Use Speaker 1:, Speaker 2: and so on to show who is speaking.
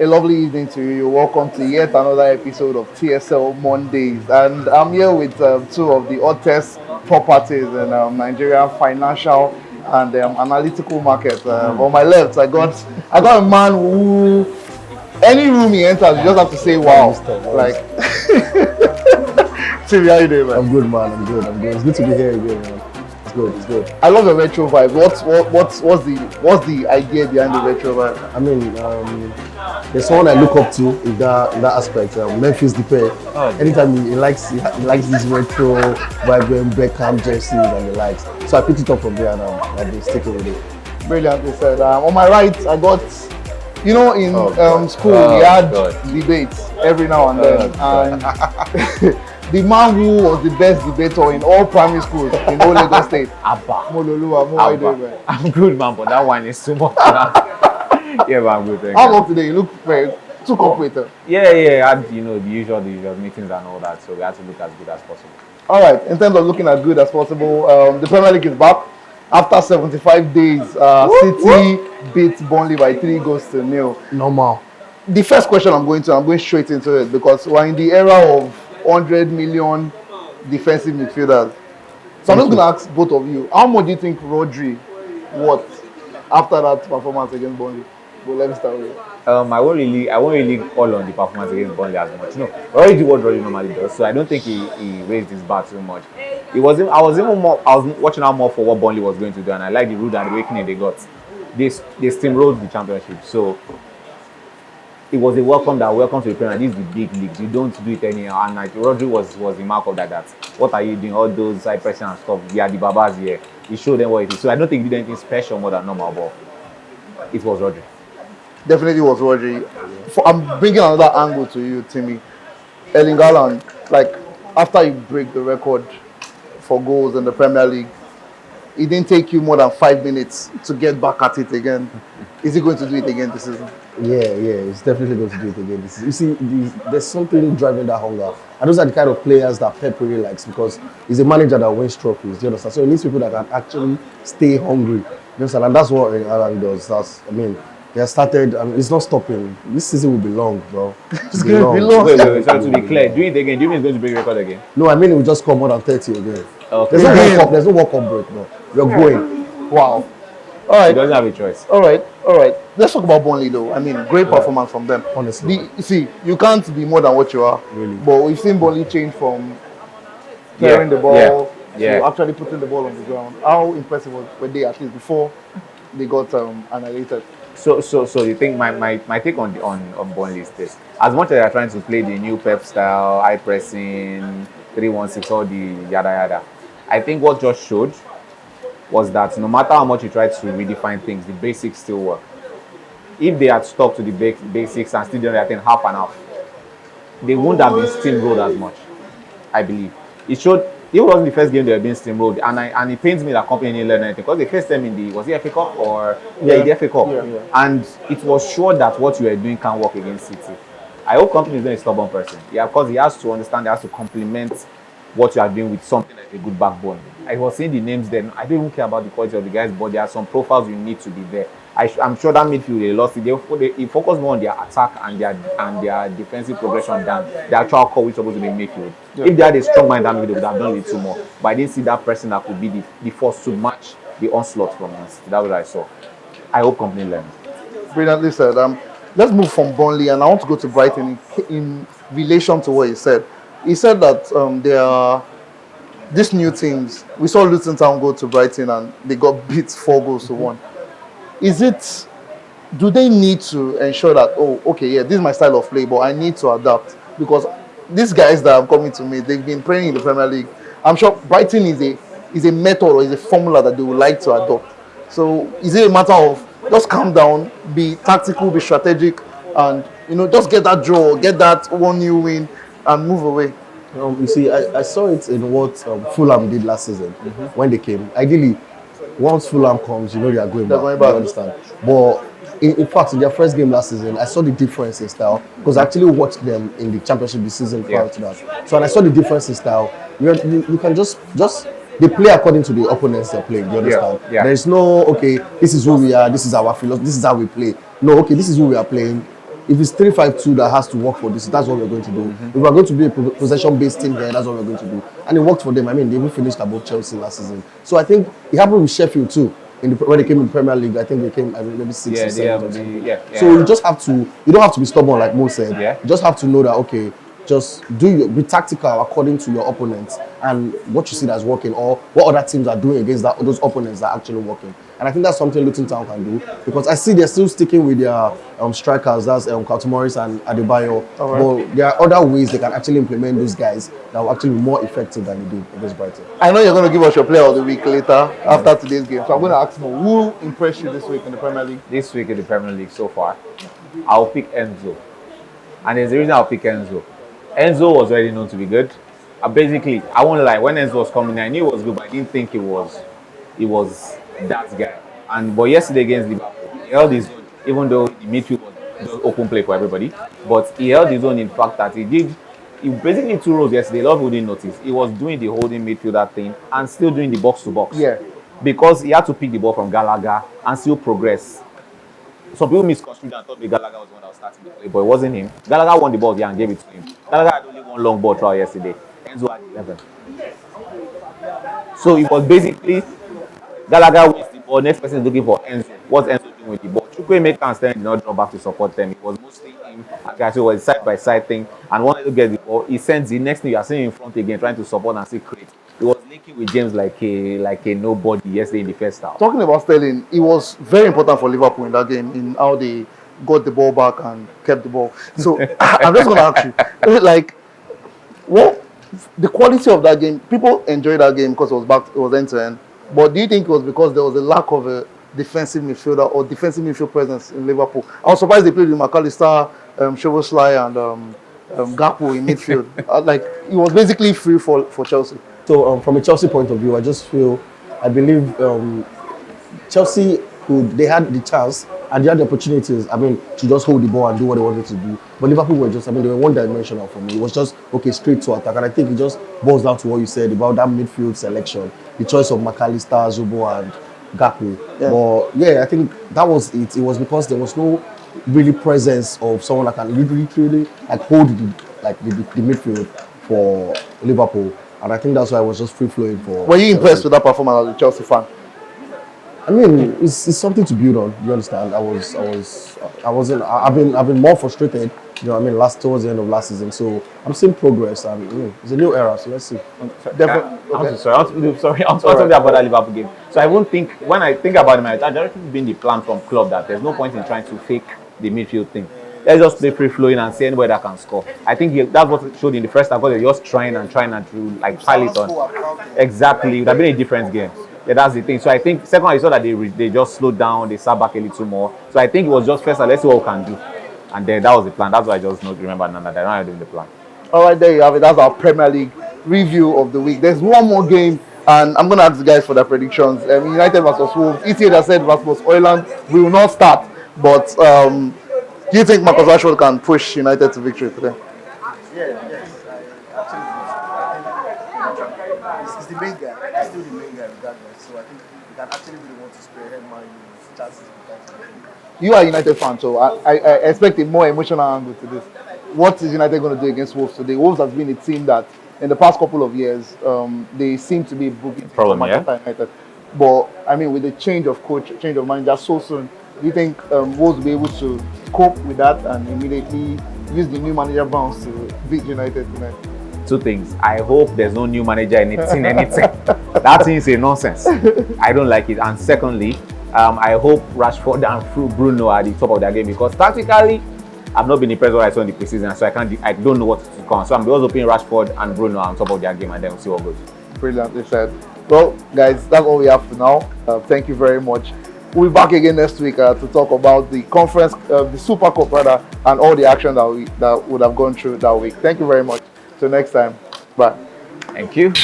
Speaker 1: A lovely evening to you. Welcome to yet another episode of TSL Mondays. And I'm here with two of the hottest properties in Nigerian financial and analytical market. On my left, I got a man who, any room he enters, you just have to say, wow. Like, Timmy, how you doing, man?
Speaker 2: I'm good, man. I'm good. It's good to be here again, man. It's good.
Speaker 1: I love the retro vibe. What's the idea behind the retro vibe?
Speaker 2: I mean, there's someone I look up to in that aspect. Memphis Depay. Anytime he likes this retro vibe, wearing Beckham jerseys and the likes. So I picked it up from there and I've been sticking with it.
Speaker 1: Brilliantly said. On my right, I got, in school we had debates every now and then, and the man who was the best debater in all primary schools in all Lagos State.
Speaker 3: Abba.
Speaker 1: Mollo, how are you doing, man?
Speaker 3: I'm good, man, but that one is too much. Yeah, man, I'm good. Thank
Speaker 1: How
Speaker 3: you.
Speaker 1: about today? You look too corporate.
Speaker 3: Yeah. I had, the usual meetings and all that, so we had to look as good as possible.
Speaker 1: All right, in terms of looking as good as possible, the Premier League is back. After 75 days, City beat Burnley by 3-0.
Speaker 2: Normal.
Speaker 1: The first question I'm going straight into it because we're in the era of 100 million defensive midfielders. So I'm just going to ask both of you, how much do you think Rodri worth after that performance against Burnley? But let me start with you.
Speaker 3: I won't really call on the performance against Burnley as much. No, already do what Rodri normally does, so I don't think he raised his bar too much. I was watching out more for what Burnley was going to do, and I like the rude and awakening they got. They steamrolled the championship, so it was a welcome to the Premier. This is the big leagues. You don't do it anyhow. And like Rodri was the mark of that. What are you doing? All those high pressing and stuff. We are the babas here. He showed them what it is. So I don't think he did anything special more than normal, but it was Rodri.
Speaker 1: Definitely was Rodri. I'm bringing another angle to you, Timmy. Erling Haaland, like after you break the record for goals in the Premier League, it didn't take you more than 5 minutes to get back at it again. Is he going to do it again this season?
Speaker 2: Yeah, it's definitely going to do it again. You see, there's something driving that hunger. And those are the kind of players that Pep really likes because he's a manager that wins trophies. Do you understand? So he needs people that can actually stay hungry. You understand? And that's what Haaland does. He has started, and it's not stopping. This season will be long, bro.
Speaker 1: It's going to be long.
Speaker 3: Wait, so to be clear, do it again. Do you mean it's going to break record again?
Speaker 2: No, I mean it will just come more than 30 again.
Speaker 3: Okay.
Speaker 2: There's no World Cup break, no. We're going.
Speaker 1: Wow. All right.
Speaker 3: He doesn't have a choice.
Speaker 1: All right. Let's talk about Burnley, though. I mean, great performance from them.
Speaker 2: Honestly.
Speaker 1: You can't be more than what you are.
Speaker 2: Really.
Speaker 1: But we've seen Burnley change from clearing the ball to actually putting the ball on the ground. How impressive were they, at least before they got annihilated?
Speaker 3: So you think my take on Burnley is this: as much as they are trying to play the new Pep style, high pressing, 3-1-6, all the yada yada, I think what just showed was that no matter how much you try to redefine things, the basics still work. If they had stuck to the basics and still done that in half and half, they wouldn't have been steamrolled as much. I believe it showed. It wasn't the first game they were being steamrolled, and it pains me that company didn't learn anything because they faced them in the FA Cup or the FA Cup, and it was sure that what you were doing can work against City. I hope company is not a stubborn person. Yeah, because he has to understand, he has to complement what you are doing with something like a good backbone. I was saying the names then. I don't even care about the quality of the guys, but there are some profiles you need to be there. I'm sure that midfield they lost it. They focus more on their attack and their defensive progression than the actual core which is supposed to be midfield. Yeah. If they had a strong mind, that midfield they would have done a little more. But I didn't see that person that could be the force to match the onslaught from us. That's what I saw. I hope company learns.
Speaker 1: Brilliantly said. Let's move from Burnley, and I want to go to Brighton in relation to what he said. He said that there are these new teams. We saw Luton Town go to Brighton and they got beat 4-1. Do they need to ensure that, this is my style of play, but I need to adapt? Because these guys that are coming to me, they've been playing in the Premier League. I'm sure Brighton is a method or is a formula that they would like to adopt. So is it a matter of just calm down, be tactical, be strategic, and just get that draw, get that 1-0 win, and move away?
Speaker 2: You see, I saw it in what Fulham did last season when they came. Ideally, once Fulham comes, they are going back. You understand? But in fact, in their first game last season, I saw the difference in style because I actually watched them in the championship this season prior to that. So when I saw the difference in style, you can just they play according to the opponents they're playing. You understand?
Speaker 3: Yeah.
Speaker 2: There is no this is who we are, this is our philosophy, this is how we play. No, this is who we are playing. if it's 3-5-2 that has to work for this, that's what we're going to do. If we're going to be a possession-based team here, that's what we're going to do. And it worked for them. I mean, they even finished above Chelsea last season. So I think it happened with Sheffield too. When they came in the Premier League, I think they came maybe 6 or 7 or something. So you just have to, you don't have to be stubborn like Mo said. You just have to know that, okay, just be tactical according to your opponents and what you see that's working, or what other teams are doing against those opponents that are actually working. And I think that's something Luton Town can do, because I see they're still sticking with their strikers, that's Carlton Morris and Adebayo. But there are other ways they can actually implement those guys that will actually be more effective than they did against Brighton.
Speaker 1: I know you're going to give us your player of the week later after today's game, so I'm going to ask you, who impressed you this week in the Premier League?
Speaker 3: This week in the Premier League so far, I'll pick Enzo. And there's a reason I'll pick Enzo. Enzo was already known to be good. Basically, I won't lie, when Enzo was coming, I knew it was good, but I didn't think it was that guy. But yesterday against Liverpool, he held his own, even though the midfield was just open play for everybody. But he held his own in fact that he basically 2 roles yesterday. A lot of people didn't notice. He was doing the holding midfielder thing and still doing the box to box.
Speaker 1: Yeah.
Speaker 3: Because he had to pick the ball from Gallagher and still progress. Some people misconstrued and thought Gallagher was the one that was starting the play, but it wasn't him. Gallagher won the ball there and gave it to him. Gallagher had only 1 long ball throughout yesterday. Enzo had 11. So it was basically Gallagher wins the ball, next person is looking for Enzo. What's Enzo doing with the ball? Chukwuemeka and Sterling did not draw back to support them. It was mostly him. Okay, so it was a side-by-side thing. And once he gets the ball, he sends the next thing you are seeing in front again, trying to support and still create. He was linking with James like a nobody yesterday in the first half.
Speaker 1: Talking about Sterling, it was very important for Liverpool in that game, in how they got the ball back and kept the ball. So I'm just going to ask you, like, what the quality of that game? People enjoyed that game because it was end to end. But do you think it was because there was a lack of a defensive midfielder or defensive midfield presence in Liverpool? I was surprised they played with McAllister, Szoboszlai, and Gakpo in midfield. Like, it was basically free for Chelsea.
Speaker 2: So from a Chelsea point of view, I believe Chelsea they had the chance and they had the opportunities, to just hold the ball and do what they wanted to do. But Liverpool were just, they were one-dimensional for me. It was just, straight to attack. And I think it just boils down to what you said about that midfield selection, the choice of McAllister, Zobo, and Gakpo. Yeah. But yeah, I think that was it. It was because there was no really presence of someone that can literally hold the midfield for Liverpool. And I think that's why I was just free-flowing for...
Speaker 1: Were you impressed with that performance as a Chelsea fan?
Speaker 2: It's something to build on. You understand? I've been more frustrated. Towards the end of last season. So I'm seeing progress, and it's a new era. So let's see.
Speaker 3: Definitely. I want to talk about that Liverpool game. So I won't think, when I think about it, I don't think it's been the plan from club that there's no point in trying to fake the midfield thing. Let's just play free-flowing and see anybody that can score. I think that's what it showed in the first half, because they're just trying and to pile it on. Exactly. It would have been a different game. Yeah, that's the thing. So I think second half, you saw that they just slowed down, they sat back a little more. So I think it was just first half, let's see what we can do. And then that was the plan. That's why I just don't remember none of that. I don't doing the plan.
Speaker 1: All right, there you have it. That's our Premier League review of the week. There's one more game, and I'm going to ask the guys for their predictions. United versus Wolves. ETA said versus Oiland will not start. But do you think Marcus Rashford can push United to victory today?
Speaker 2: Yes. Actually, he's the main guy. He's still the main guy regardless. So I think he can actually be the one to spearhead Man U's chances.
Speaker 1: You are a United fan, so I expect a more emotional angle to this. What is United going to do against Wolves today? Wolves has been a team that, in the past couple of years, they seem to be booking
Speaker 3: problem,
Speaker 1: Manchester United. But with the change of coach, change of manager so soon, do you think Wolves will be able to cope with that and immediately use the new manager bounce to beat United tonight?
Speaker 3: Two things. I hope there's no new manager anything. That thing is a nonsense. I don't like it. And secondly, I hope Rashford and Bruno are at the top of their game, because tactically, I've not been impressed with what I saw in the preseason, so I don't know what to come. So I'm also hoping Rashford and Bruno are on top of their game, and then we'll see what goes.
Speaker 1: Brilliantly said. Well, guys, that's all we have for now. Thank you very much. We'll be back again next week to talk about the conference, the Super Cup rather, and all the action that would have gone through that week. Thank you very much. Till next time. Bye.
Speaker 3: Thank you.